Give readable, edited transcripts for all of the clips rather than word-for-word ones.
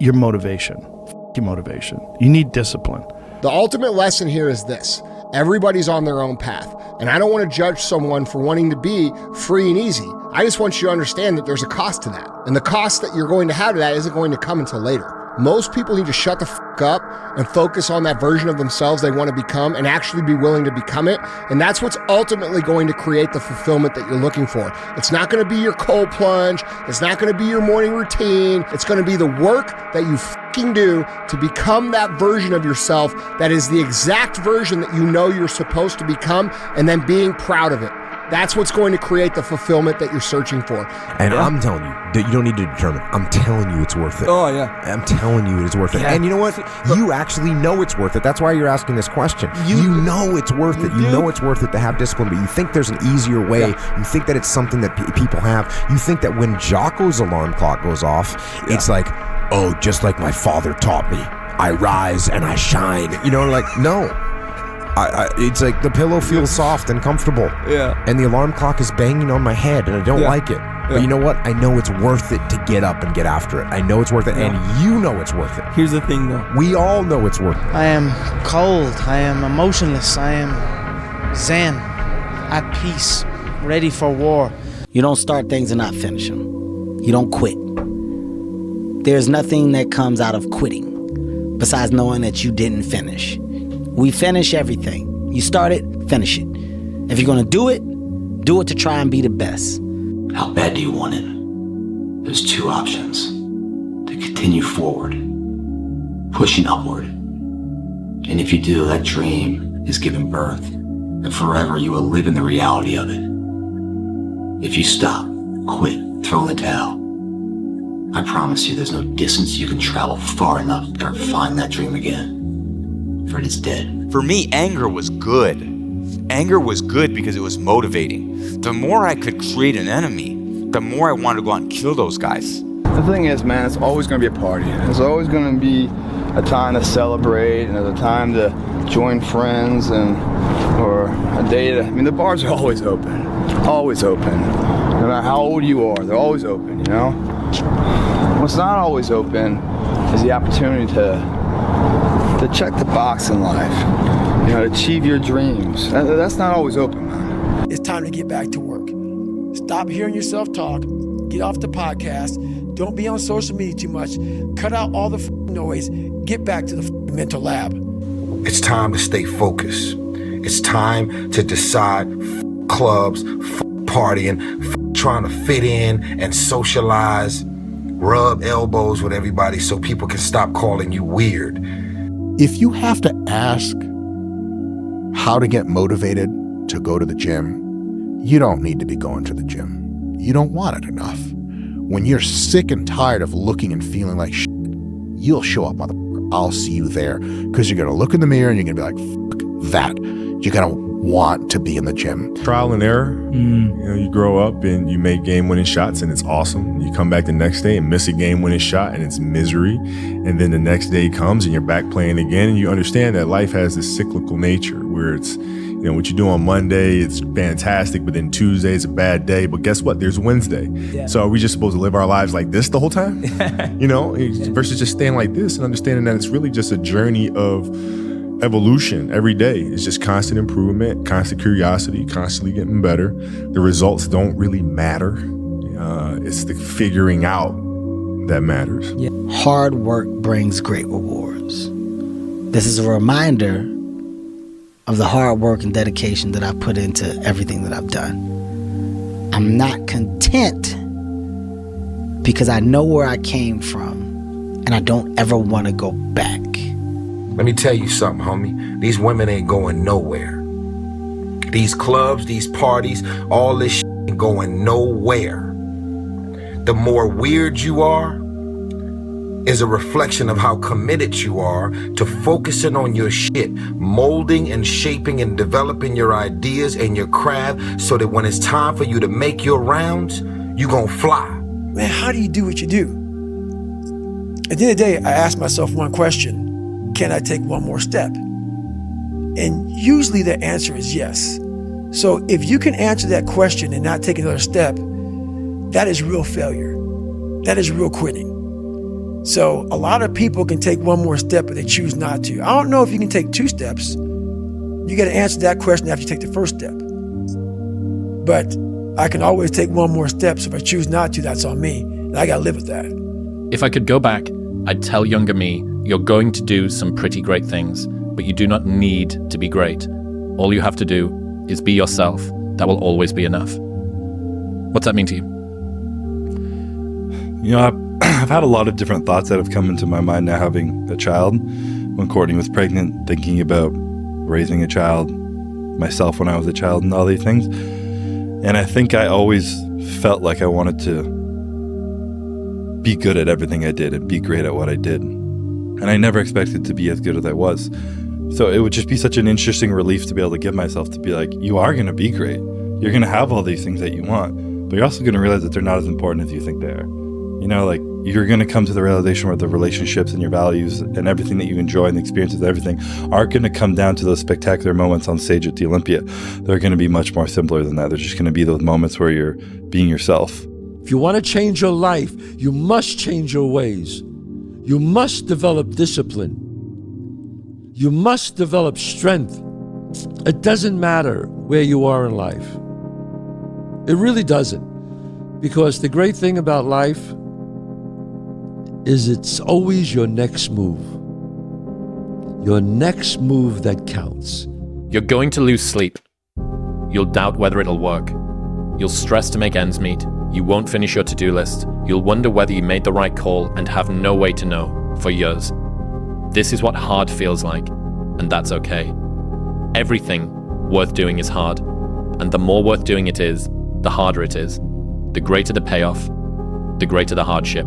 your motivation. Your motivation. You need discipline. The ultimate lesson here is this. Everybody's on their own path. And I don't want to judge someone for wanting to be free and easy. I just want you to understand that there's a cost to that. And the cost that you're going to have to that isn't going to come until later. Most people need to shut the fuck up and focus on that version of themselves they want to become and actually be willing to become it. And that's what's ultimately going to create the fulfillment that you're looking for. It's not going to be your cold plunge. It's not going to be your morning routine. It's going to be the work that you fucking do to become that version of yourself that is the exact version that you know you're supposed to become, and then being proud of it. That's what's going to create the fulfillment that you're searching for. And I'm telling you that you don't need to determine. I'm telling you it's worth it. Oh, yeah. I'm telling you it's worth it. Yeah. And you know what? You actually know it's worth it. That's why you're asking this question. You know it's worth it. You know it's worth it to have discipline, but you think there's an easier way. Yeah. You think that it's something that people have. You think that when Jocko's alarm clock goes off, it's like, oh, just like my father taught me, I rise and I shine. You know, like, no. It's like the pillow feels soft and comfortable. Yeah. And the alarm clock is banging on my head and I don't like it. But you know what? I know it's worth it to get up and get after it. I know it's worth it, and you know it's worth it. Here's the thing, though. We all know it's worth it. I am cold. I am emotionless. I am zen, at peace, ready for war. You don't start things and not finish them. You don't quit. There's nothing that comes out of quitting besides knowing that you didn't finish. We finish everything. You start it, finish it. If you're going to do it to try and be the best. How bad do you want it? There's two options. To continue forward, pushing upward. And if you do, that dream is given birth, and forever you will live in the reality of it. If you stop, quit, throw in the towel, I promise you there's no distance you can travel far enough to ever find that dream again, for it is dead. For me, anger was good. Anger was good because it was motivating. The more I could create an enemy, the more I wanted to go out and kill those guys. The thing is, man, it's always going to be a party. It's always going to be a time to celebrate and a time to join friends or a day to, the bars are always open. Always open. No matter how old you are, they're always open, you know? What's not always open is the opportunity to check the box in life, to achieve your dreams. That's not always open, man. It's time to get back to work. Stop hearing yourself talk. Get off the podcast. Don't be on social media too much. Cut out all the noise. Get back to the mental lab. It's time to stay focused. It's time to decide clubs, partying, trying to fit in and socialize, rub elbows with everybody so people can stop calling you weird. If you have to ask how to get motivated to go to the gym, you don't need to be going to the gym. You don't want it enough. When you're sick and tired of looking and feeling like shit, you'll show up, motherfucker. I'll see you there. Because you're going to look in the mirror and you're going to be like, fuck that. You're going to want to be in the gym. Trial and error. You grow up and you make game-winning shots and it's awesome. You come back the next day and miss a game-winning shot and it's misery. And then the next day comes and you're back playing again, and you understand that life has this cyclical nature where it's, what you do on Monday, it's fantastic, but then Tuesday is a bad day. But guess what? There's Wednesday. Yeah. So are we just supposed to live our lives like this the whole time? Versus just staying like this and understanding that it's really just a journey of evolution every day. It's just constant improvement, constant curiosity, constantly getting better. The results don't really matter. It's the figuring out that matters. Yeah. Hard work brings great rewards. This is a reminder of the hard work and dedication that I put into everything that I've done. I'm not content because I know where I came from and I don't ever want to go back. Let me tell you something, homie. These women ain't going nowhere. These clubs, these parties, all this shit ain't going nowhere. The more weird you are is a reflection of how committed you are to focusing on your shit, molding and shaping and developing your ideas and your craft so that when it's time for you to make your rounds, you gonna fly. Man, how do you do what you do? At the end of the day, I ask myself one question: can I take one more step? And usually the answer is yes. So if you can answer that question and not take another step, that is real failure. That is real quitting. So a lot of people can take one more step, but they choose not to. I don't know if you can take 2 steps. You got to answer that question after you take the first step. But I can always take one more step, so if I choose not to, that's on me. And I got to live with that. If I could go back, I'd tell younger me, you're going to do some pretty great things, but you do not need to be great. All you have to do is be yourself. That will always be enough. What's that mean to you? You know, I've had a lot of different thoughts that have come into my mind now having a child. When Courtney was pregnant, thinking about raising a child, myself when I was a child, and all these things. And I think I always felt like I wanted to be good at everything I did and be great at what I did. And I never expected to be as good as I was. So it would just be such an interesting relief to be able to give myself to be like, you are going to be great. You're going to have all these things that you want, but you're also going to realize that they're not as important as you think they are. You know, like, you're going to come to the realization where the relationships and your values and everything that you enjoy and the experiences and everything aren't going to come down to those spectacular moments on stage at the Olympia. They're going to be much more simpler than that. They're just going to be those moments where you're being yourself. If you want to change your life, you must change your ways. You must develop discipline. You must develop strength. It doesn't matter where you are in life. It really doesn't. Because the great thing about life is it's always your next move. Your next move that counts. You're going to lose sleep. You'll doubt whether it'll work. You'll stress to make ends meet. You won't finish your to-do list. You'll wonder whether you made the right call and have no way to know for years. This is what hard feels like, and that's okay. Everything worth doing is hard, and the more worth doing it is, the harder it is. The greater the payoff, the greater the hardship.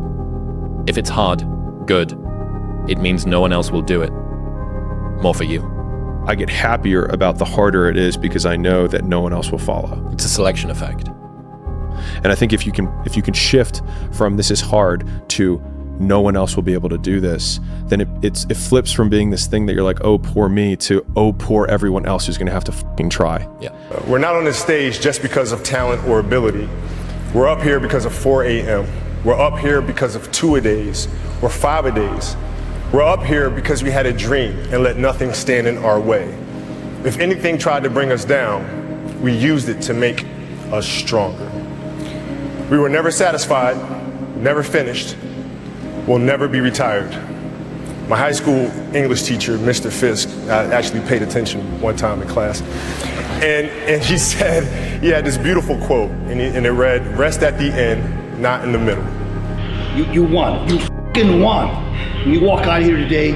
If it's hard, good. It means no one else will do it. More for you. I get happier about the harder it is because I know that no one else will follow. It's a selection effect. And I think if you can shift from this is hard to no one else will be able to do this, then it flips from being this thing that you're like, oh, poor me, to oh, poor everyone else who's gonna have to fucking try. Yeah. We're not on this stage just because of talent or ability. We're up here because of 4 a.m. We're up here because of 2-a-days or 5-a-days. We're up here because we had a dream and let nothing stand in our way. If anything tried to bring us down, we used it to make us stronger. We were never satisfied, never finished, will never be retired. My high school English teacher, Mr. Fisk, I actually paid attention one time in class, and he said, he had this beautiful quote, and it read, rest at the end, not in the middle. You won. You f***ing won. When you walk out of here today,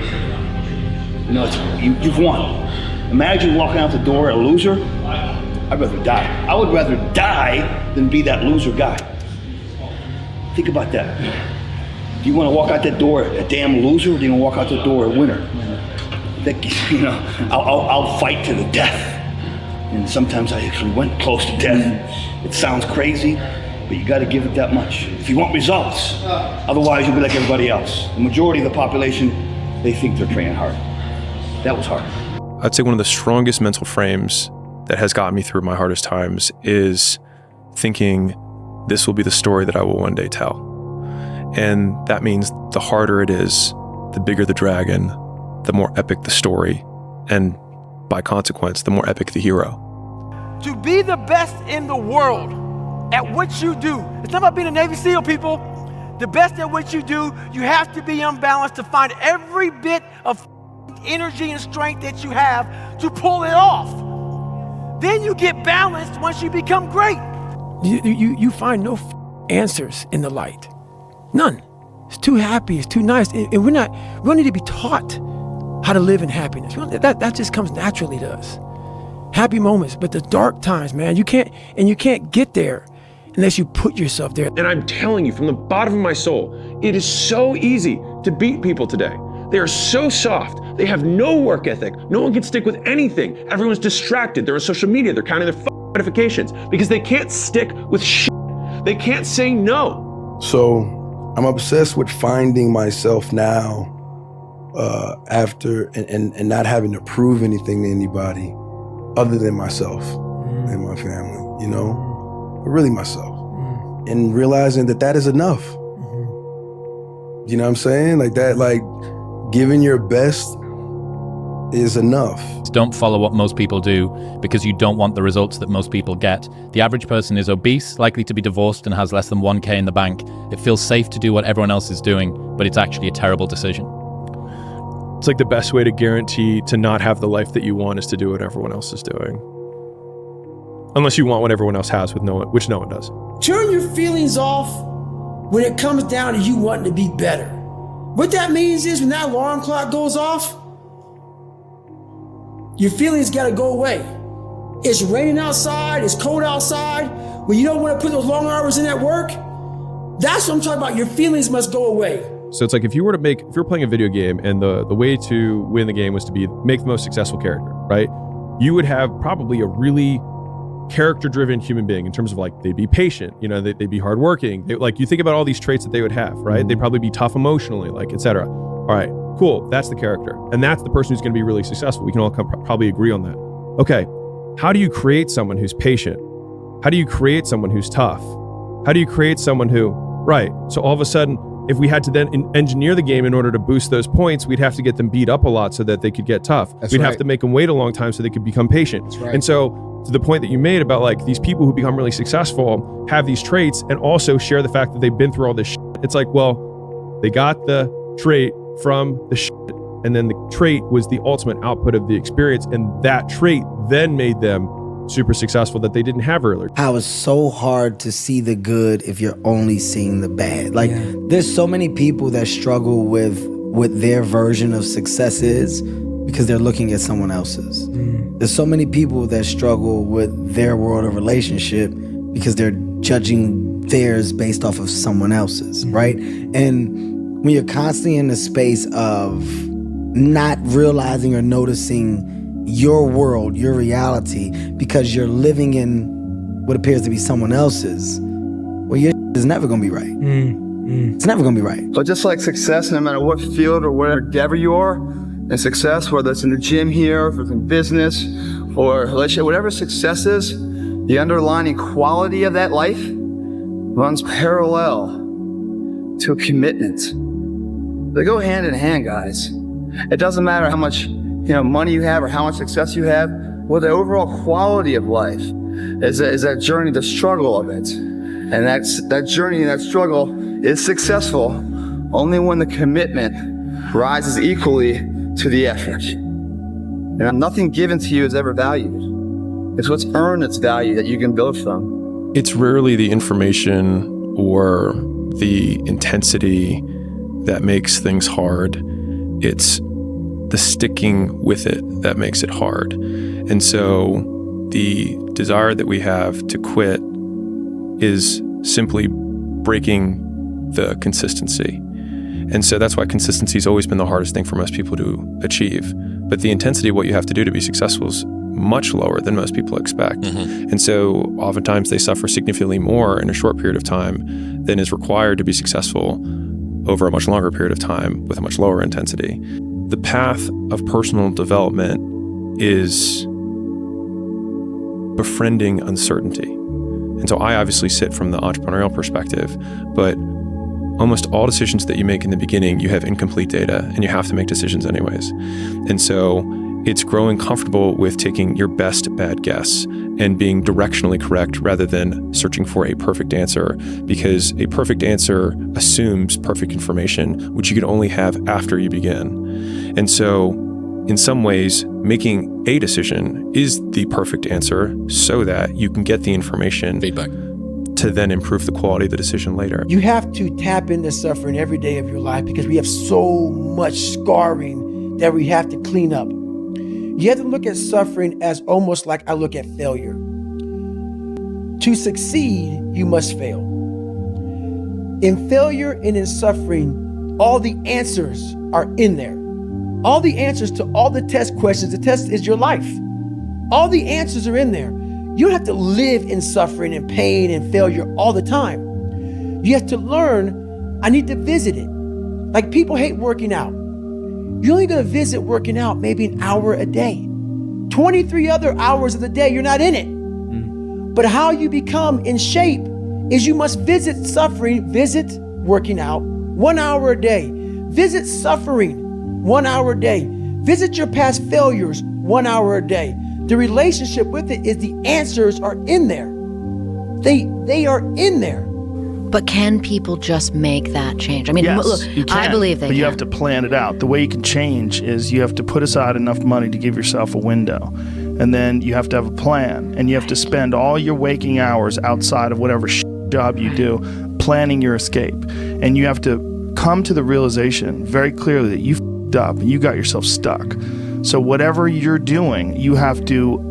you know, you've won. Imagine walking out the door a loser. I'd rather die. I would rather die than be that loser guy. Think about that. Do you want to walk out that door a damn loser, or do you want to walk out the door a winner? You know, I'll fight to the death. And sometimes I actually went close to death. It sounds crazy, but you got to give it that much if you want results. Otherwise, you'll be like everybody else. The majority of the population, they think they're training hard. That was hard. I'd say one of the strongest mental frames that has gotten me through my hardest times is thinking this will be the story that I will one day tell. And that means the harder it is, the bigger the dragon, the more epic the story, and by consequence, the more epic the hero. To be the best in the world at what you do, it's not about being a Navy SEAL, people. The best at what you do, you have to be unbalanced to find every bit of energy and strength that you have to pull it off. Then you get balanced once you become great. You find no answers in the light. None. It's too happy, it's too nice. And we don't need to be taught how to live in happiness. That just comes naturally to us. Happy moments, but the dark times, man, you can't get there unless you put yourself there. And I'm telling you from the bottom of my soul, it is so easy to beat people today. They are so soft. They have no work ethic. No one can stick with anything. Everyone's distracted. They're on social media. They're counting their notifications because they can't stick with shit. They can't say no. So I'm obsessed with finding myself now after and not having to prove anything to anybody other than myself and my family, you know, but really myself, and realizing that is enough. You know what I'm saying? Like that, like giving your best is enough. Don't follow what most people do because you don't want the results that most people get. The average person is obese, likely to be divorced, and has less than 1K in the bank. It feels safe to do what everyone else is doing, but it's actually a terrible decision. It's like the best way to guarantee to not have the life that you want is to do what everyone else is doing. Unless you want what everyone else has, which no one does. Turn your feelings off when it comes down to you wanting to be better. What that means is when that alarm clock goes off, your feelings gotta go away. It's raining outside, it's cold outside, when you don't wanna put those long hours in at work, that's what I'm talking about. Your feelings must go away. So it's like if you're playing a video game and the way to win the game was to make the most successful character, right? You would have probably a really character-driven human being in terms of like, they'd be patient, they'd be hardworking. Like you think about all these traits that they would have, right? They'd probably be tough emotionally, like, etc. All right, cool, that's the character. And that's the person who's gonna be really successful. We can all probably agree on that. Okay, how do you create someone who's patient? How do you create someone who's tough? How do you create someone who, right, so all of a sudden, if we had to then engineer the game in order to boost those points, we'd have to get them beat up a lot so that they could get tough. We'd have to make them wait a long time so they could become patient. That's right. And so to the point that you made about like these people who become really successful have these traits and also share the fact that they've been through all this shit. It's like, well, they got the trait from the shit, and then the trait was the ultimate output of the experience, and that trait then made them super successful that they didn't have earlier. How it's so hard to see the good if you're only seeing the bad. Like there's so many people that struggle with what their version of success is because they're looking at someone else's. There's so many people that struggle with their world of relationship because they're judging theirs based off of someone else's, right? And when you're constantly in the space of not realizing or noticing your world, your reality, because you're living in what appears to be someone else's, well, your is never gonna be right. It's never gonna be right. But just like success, no matter what field or whatever endeavor you are, and success, whether it's in the gym here, if it's in business, or whatever success is, the underlying quality of that life runs parallel to a commitment. They go hand in hand, guys. It doesn't matter how much money you have or how much success you have. Well, the overall quality of life is that journey, the struggle of it. And that journey and that struggle is successful only when the commitment rises equally to the effort. And nothing given to you is ever valued. It's what's earned its value that you can build from. It's rarely the information or the intensity that makes things hard. It's the sticking with it that makes it hard. And so the desire that we have to quit is simply breaking the consistency. And so that's why consistency has always been the hardest thing for most people to achieve. But the intensity of what you have to do to be successful is much lower than most people expect. And so oftentimes they suffer significantly more in a short period of time than is required to be successful over a much longer period of time with a much lower intensity. The path of personal development is befriending uncertainty. And so I obviously sit from the entrepreneurial perspective, but almost all decisions that you make in the beginning, you have incomplete data and you have to make decisions anyways. And so it's growing comfortable with taking your best bad guess and being directionally correct rather than searching for a perfect answer, because a perfect answer assumes perfect information, which you can only have after you begin. And so in some ways, making a decision is the perfect answer so that you can get the information feedback to then improve the quality of the decision later. You have to tap into suffering every day of your life because we have so much scarring that we have to clean up. You have to look at suffering as almost like I look at failure. To succeed, you must fail. In failure and in suffering, all the answers are in there. All the answers to all the test questions. The test is your life. All the answers are in there. You don't have to live in suffering and pain and failure all the time. You have to learn, I need to visit it. Like people hate working out. You're only gonna visit working out maybe an hour a day. 23 other hours of the day, you're not in it. But how you become in shape is you must visit suffering, visit working out 1 hour a day. Visit suffering 1 hour a day. Visit your past failures 1 hour a day. The relationship with it is the answers are in there. They are in there. But can people just make that change? I mean, yes, look, you can, I believe they but can. you have to plan it out. The way you can change is you have to put aside enough money to give yourself a window. And then you have to have a plan. And you have to spend all your waking hours outside of whatever job you do planning your escape. And you have to come to the realization very clearly that you f***ed up and you got yourself stuck. So whatever you're doing, you have to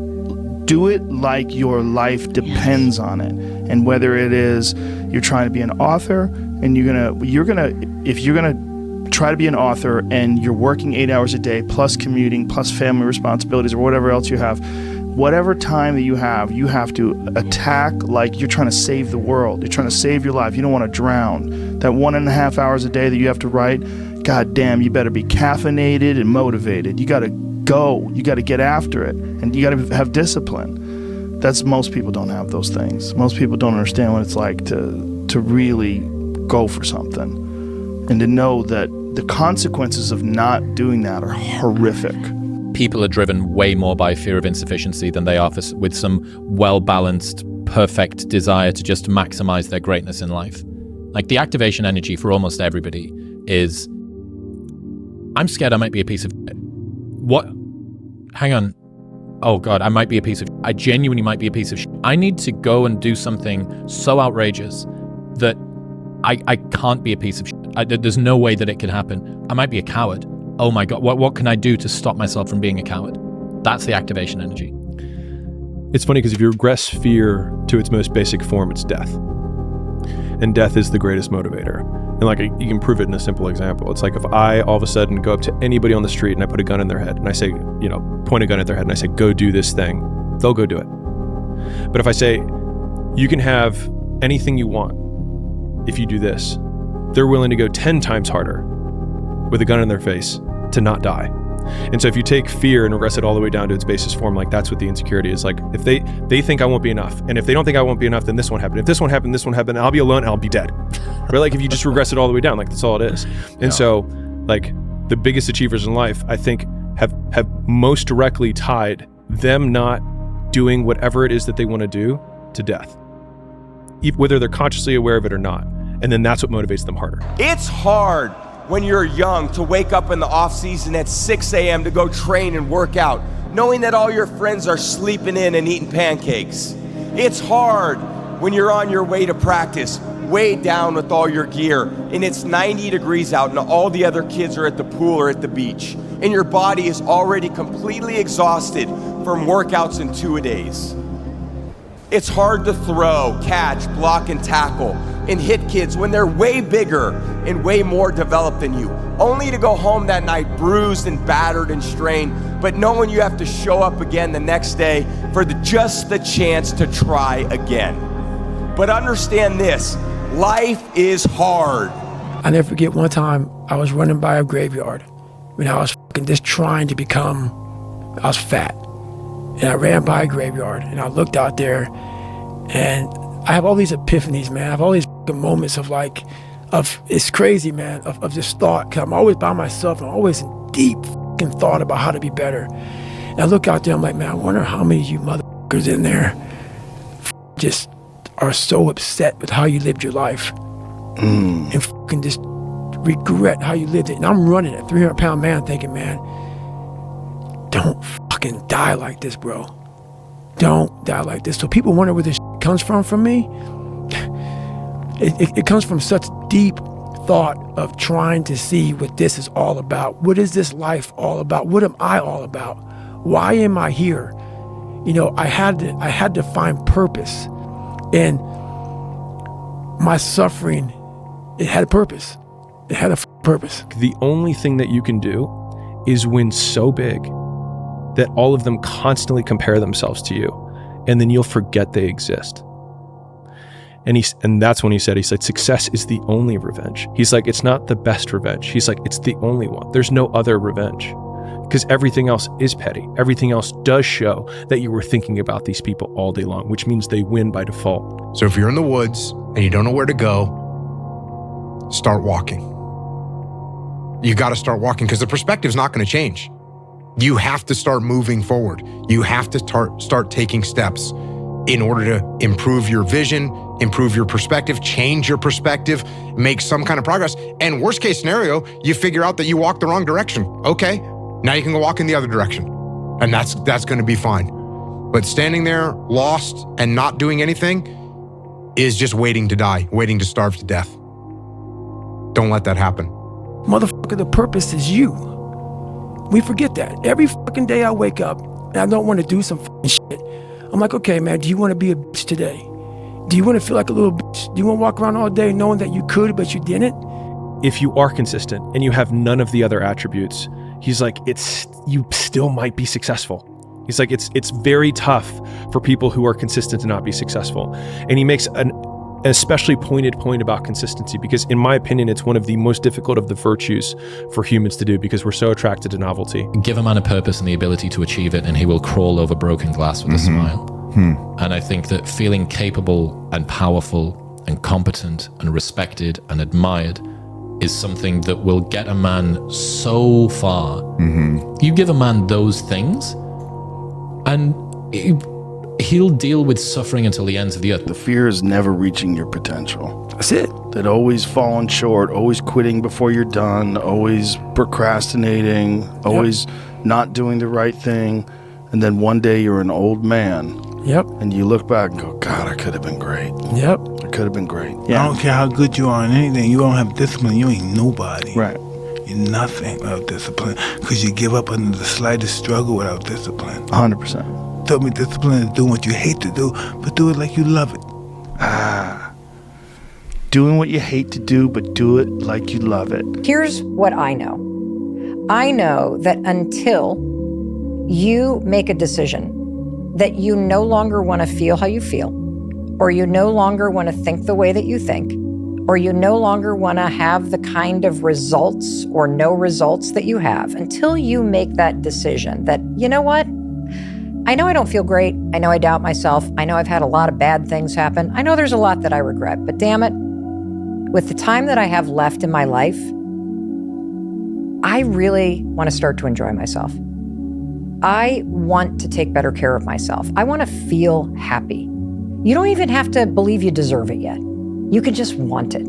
do it like your life depends on it. And whether it is you're trying to be an author and if you're gonna try to be an author and you're working 8 hours a day plus commuting plus family responsibilities or whatever else you have, whatever time that you have to attack like you're trying to save the world. You're trying to save your life. You don't want to drown. That 1.5 hours a day that you have to write, God damn, you better be caffeinated and motivated. You got to go. You got to get after it. And you got to have discipline. Most people don't have those things. Most people don't understand what it's like to really go for something and to know that the consequences of not doing that are horrific. People are driven way more by fear of insufficiency than they are with some well-balanced, perfect desire to just maximize their greatness in life. Like the activation energy for almost everybody is, I'm scared I might be a piece of shit. What? Hang on. Oh God, I might be a piece of shit. I genuinely might be a piece of shit. I need to go and do something so outrageous that I can't be a piece of shit. There's no way that it can happen. I might be a coward. Oh my God, what can I do to stop myself from being a coward? That's the activation energy. It's funny because if you regress fear to its most basic form, it's death. And death is the greatest motivator. And like you can prove it in a simple example. It's like if I all of a sudden go up to anybody on the street and I put a gun in their head and I say, point a gun at their head and I say, go do this thing, they'll go do it. But if I say, you can have anything you want if you do this, they're willing to go 10 times harder with a gun in their face to not die. And so if you take fear and regress it all the way down to its basis form, like that's what the insecurity is. Like if they think I won't be enough, and if they don't think I won't be enough, then this won't happen. If this won't happen, I'll be alone and I'll be dead. Right? Like if you just regress it all the way down, like that's all it is. And so like the biggest achievers in life, I think have most directly tied them not doing whatever it is that they want to do to death, whether they're consciously aware of it or not. And then that's what motivates them harder. It's hard when you're young to wake up in the off season at 6 a.m. to go train and work out, knowing that all your friends are sleeping in and eating pancakes. It's hard when you're on your way to practice, weighed down with all your gear, and it's 90 degrees out and all the other kids are at the pool or at the beach, and your body is already completely exhausted from workouts in 2-a-days. It's hard to throw, catch, block, and tackle, and hit kids when they're way bigger and way more developed than you, only to go home that night bruised and battered and strained, but knowing you have to show up again the next day for just the chance to try again. But understand this, life is hard. I never forget one time I was running by a graveyard when I was just trying to I was fat. And I ran by a graveyard and I looked out there and I have all these epiphanies, man. I have all these moments of it's crazy, man, of just thought. Cause I'm always by myself. I'm always in deep thought about how to be better. And I look out there, I'm like, man, I wonder how many of you motherfuckers in there just are so upset with how you lived your life and just regret how you lived it. And I'm running a 300-pound man thinking, man, don't fucking die like this, bro. Don't die like this. So people wonder where this comes from me. It comes from such deep thought of trying to see what this is all about. What is this life all about? What am I all about? Why am I here? I had to find purpose. And my suffering, it had a purpose. It had a purpose. The only thing that you can do is win so big that all of them constantly compare themselves to you, and then you'll forget they exist. And that's when he said, success is the only revenge. He's like, it's not the best revenge. He's like, it's the only one. There's no other revenge. Because everything else is petty. Everything else does show that you were thinking about these people all day long, which means they win by default. So if you're in the woods and you don't know where to go, start walking. You got to start walking because the perspective's not going to change. You have to start moving forward. You have to start taking steps in order to improve your vision, improve your perspective, change your perspective, make some kind of progress. And worst case scenario, you figure out that you walked the wrong direction. Okay, now you can go walk in the other direction. And that's going to be fine. But standing there lost and not doing anything is just waiting to die, waiting to starve to death. Don't let that happen. Motherfucker, the purpose is you. We forget that. Every fucking day I wake up and I don't want to do some fucking shit. I'm like, okay, man, do you want to be a bitch today? Do you want to feel like a little bitch? Do you want to walk around all day knowing that you could, but you didn't? If you are consistent and you have none of the other attributes, he's like, you still might be successful. He's like, it's very tough for people who are consistent to not be successful. And he makes an especially pointed point about consistency because in my opinion, it's one of the most difficult of the virtues for humans to do because we're so attracted to novelty. Give a man a purpose and the ability to achieve it and he will crawl over broken glass with a smile. And I think that feeling capable and powerful and competent and respected and admired is something that will get a man so far. You give a man those things and he'll deal with suffering until the ends of the earth. The fear is never reaching your potential. That's it. That always falling short, always quitting before you're done, always procrastinating, always not doing the right thing. And then one day you're an old man. Yep. And you look back and go, God, I could have been great. Yep. I could have been great. I don't care how good you are in anything. You don't have discipline. You ain't nobody. Right. You're nothing without discipline because you give up under the slightest struggle without discipline. 100%. Told me discipline is doing what you hate to do, but do it like you love it. Doing what you hate to do, but do it like you love it. Here's what I know. I know that until you make a decision that you no longer want to feel how you feel, or you no longer want to think the way that you think, or you no longer want to have the kind of results or no results that you have, until you make that decision that, you know what? I know I don't feel great. I know I doubt myself. I know I've had a lot of bad things happen. I know there's a lot that I regret, but damn it, with the time that I have left in my life, I really want to start to enjoy myself. I want to take better care of myself. I want to feel happy. You don't even have to believe you deserve it yet. You can just want it.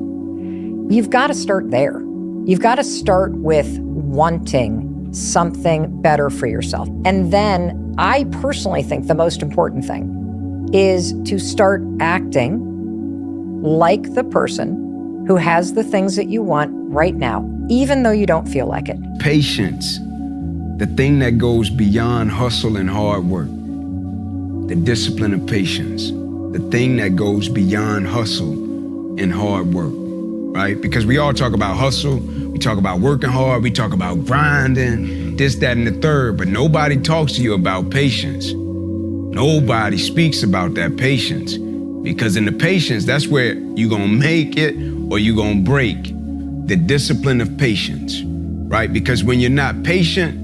You've got to start there. You've got to start with wanting something better for yourself. And then I personally think the most important thing is to start acting like the person who has the things that you want right now, even though you don't feel like it. Patience, the thing that goes beyond hustle and hard work. The discipline of patience, the thing that goes beyond hustle and hard work, right? Because we all talk about hustle, we talk about working hard, we talk about grinding, this, that, and the third, but nobody talks to you about patience. Nobody speaks about that patience. Because in the patience, that's where you're gonna make it or you're gonna break. The discipline of patience, right? Because when you're not patient,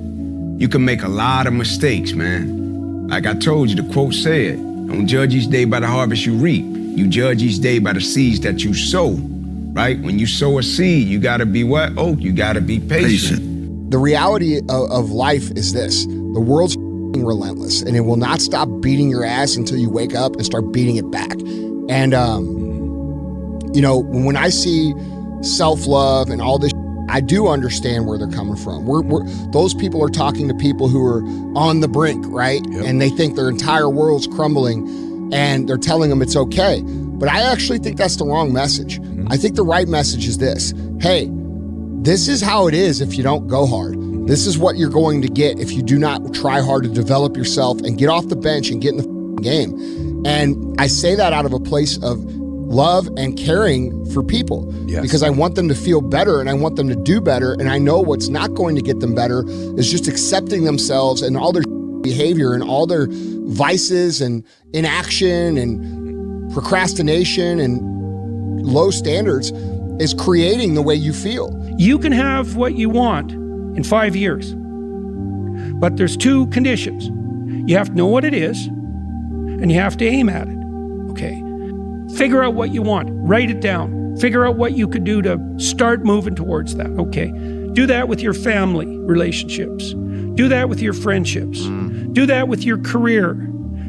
you can make a lot of mistakes, man. Like I told you, the quote said, don't judge each day by the harvest you reap. You judge each day by the seeds that you sow, right? When you sow a seed, you gotta be what? Oh, you gotta be patient. The reality of life is this. The world's relentless, and it will not stop beating your ass until you wake up and start beating it back. And, you know, when I see self-love and all this, I do understand where they're coming from. Those people are talking to people who are on the brink, right? Yep. And they think their entire world's crumbling, and they're telling them it's okay. But I actually think that's the wrong message. I think the right message is this. Hey, this is how it is if you don't go hard. This is what you're going to get if you do not try hard to develop yourself and get off the bench and get in the game. And I say that out of a place of love and caring for people, because I want them to feel better and I want them to do better. And I know what's not going to get them better is just accepting themselves and all their behavior and all their vices and inaction and procrastination and low standards is creating the way you feel. You can have what you want in 5 years, but there's two conditions. You have to know what it is, and you have to aim at it, okay? Figure out what you want, write it down, figure out what you could do to start moving towards that, okay? Do that with your family relationships. Do that with your friendships. Do that with your career.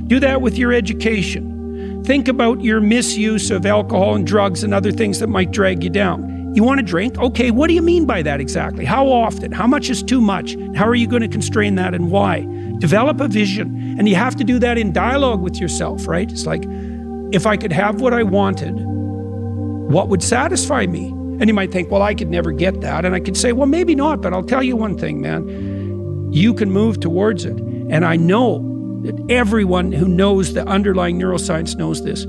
Do that with your education. Think about your misuse of alcohol and drugs and other things that might drag you down. You want to drink? Okay, what do you mean by that exactly? How often? How much is too much? How are you going to constrain that and why? Develop a vision, and you have to do that in dialogue with yourself, right? It's like, if I could have what I wanted, what would satisfy me? And you might think, well, I could never get that. And I could say, well, maybe not, but I'll tell you one thing, man. You can move towards it. And I know that everyone who knows the underlying neuroscience knows this.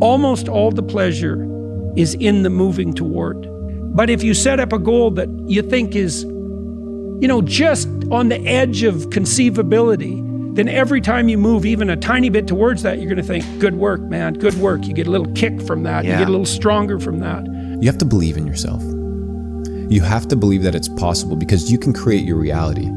Almost all the pleasure is in the moving toward. But if you set up a goal that you think is, just on the edge of conceivability, then every time you move even a tiny bit towards that, you're going to think, good work, man, good work. You get a little kick from that. You get a little stronger from that. You have to believe in yourself. You have to believe that it's possible, because you can create your reality.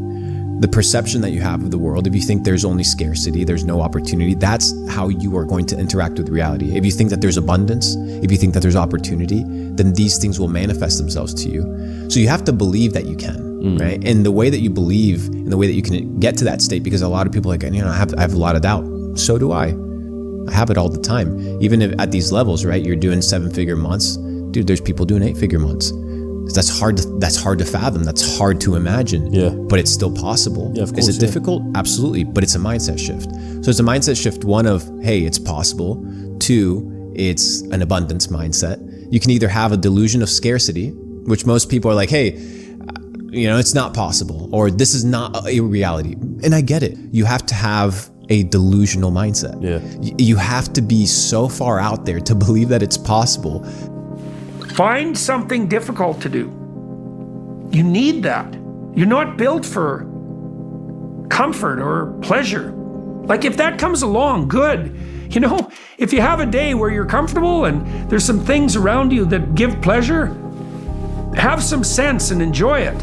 The perception that you have of the world, if you think there's only scarcity, there's no opportunity, that's how you are going to interact with reality. If you think that there's abundance, if you think that there's opportunity, then these things will manifest themselves to you. So you have to believe that you can, right? And the way that you believe, and the way that you can get to that state, because a lot of people are like, I have a lot of doubt. So do I. I have it all the time. Even if at these levels, right? You're doing 7-figure months. Dude, there's people doing 8-figure months. That's hard to fathom. That's hard to imagine. Yeah. But it's still possible. Yeah, of course. Is it difficult? Absolutely. But it's a mindset shift. So it's a mindset shift, one of, hey, it's possible. 2, it's an abundance mindset. You can either have a delusion of scarcity, which most people are like, hey, it's not possible, or this is not a reality. And I get it. You have to have a delusional mindset. Yeah. You have to be so far out there to believe that it's possible. Find something difficult to do. You need that. You're not built for comfort or pleasure. Like, if that comes along, good. If you have a day where you're comfortable and there's some things around you that give pleasure, have some sense and enjoy it.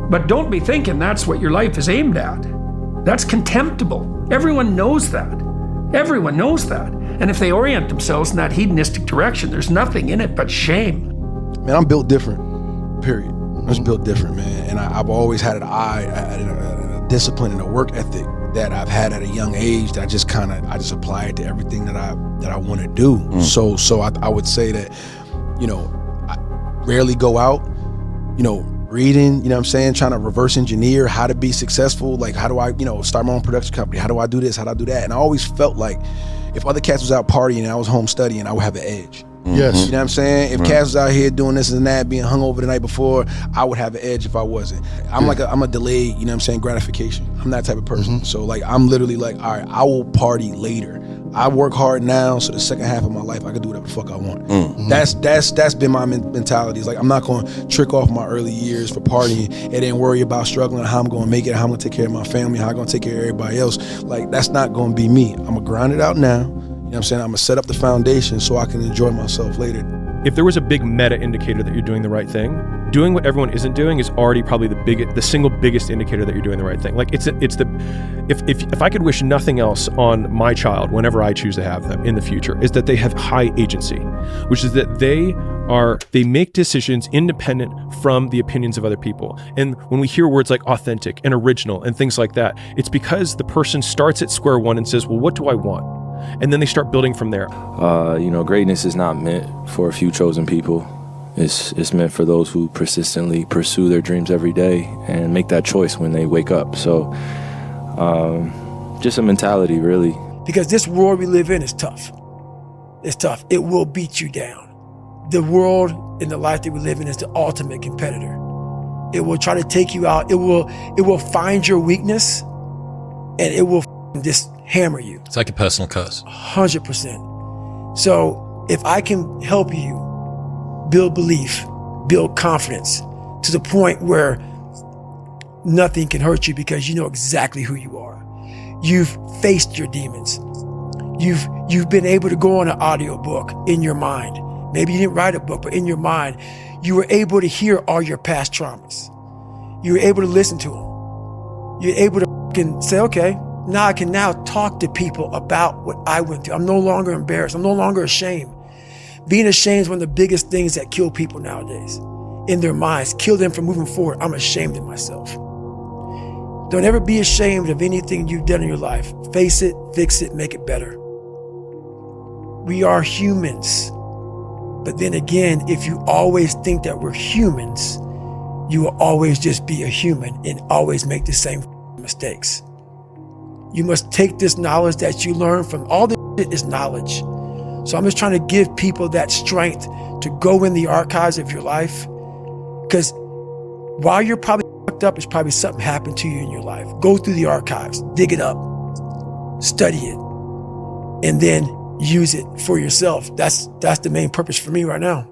But don't be thinking that's what your life is aimed at. That's contemptible. Everyone knows that. Everyone knows that. And if they orient themselves in that hedonistic direction, there's nothing in it but shame. Man, I'm built different, period. I'm just built different, man. And I've always had an eye, a discipline and a work ethic that I've had at a young age that I just apply it to everything that I want to do. So I would say that, I rarely go out, reading, trying to reverse engineer how to be successful. Like, how do I, start my own production company? How do I do this? How do I do that? And I always felt like if other cats was out partying and I was home studying, I would have an edge. Yes. You know what I'm saying? If cats was out here doing this and that, being hungover the night before, I would have an edge if I wasn't. I'm a delayed, gratification. I'm that type of person. So like, I'm literally like, all right, I will party later. I work hard now, so the second half of my life, I can do whatever the fuck I want. That's been my mentality. It's like, I'm not going to trick off my early years for partying and then worry about struggling, how I'm going to make it, how I'm going to take care of my family, how I'm going to take care of everybody else. Like, that's not going to be me. I'm going to grind it out now. You know what I'm saying? I'm going to set up the foundation so I can enjoy myself later. If there was a big meta indicator that you're doing the right thing, doing what everyone isn't doing is already probably the single biggest indicator that you're doing the right thing. Like, if I could wish nothing else on my child whenever I choose to have them in the future, is that they have high agency, which is that they make decisions independent from the opinions of other people. And when we hear words like authentic and original and things like that, it's because the person starts at square one and says, well, what do I want? And then they start building from there. Greatness is not meant for a few chosen people. It's meant for those who persistently pursue their dreams every day and make that choice when they wake up. So just a mentality, really. Because this world we live in is tough. It's tough. It will beat you down. The world and the life that we live in is the ultimate competitor. It will try to take you out. It will find your weakness and it will just hammer you. It's like a personal curse. 100%. So if I can help you build belief, build confidence to the point where nothing can hurt you because you know exactly who you are. You've faced your demons. You've been able to go on an audiobook in your mind. Maybe you didn't write a book, but in your mind, you were able to hear all your past traumas. You were able to listen to them. You're able to say, okay, now I can now talk to people about what I went through. I'm no longer embarrassed. I'm no longer ashamed. Being ashamed is one of the biggest things that kill people nowadays. in their minds, kill them from moving forward, I'm ashamed of myself. Don't ever be ashamed of anything you've done in your life. Face it, fix it, make it better. We are humans. But then again, if you always think that we're humans, you will always just be a human and always make the same mistakes. You must take this knowledge that you learn from all this shit is knowledge. So I'm just trying to give people that strength to go in the archives of your life. Because while you're probably fucked up, it's probably something happened to you in your life. Go through the archives, dig it up, study it, and then use it for yourself. That's the main purpose for me right now.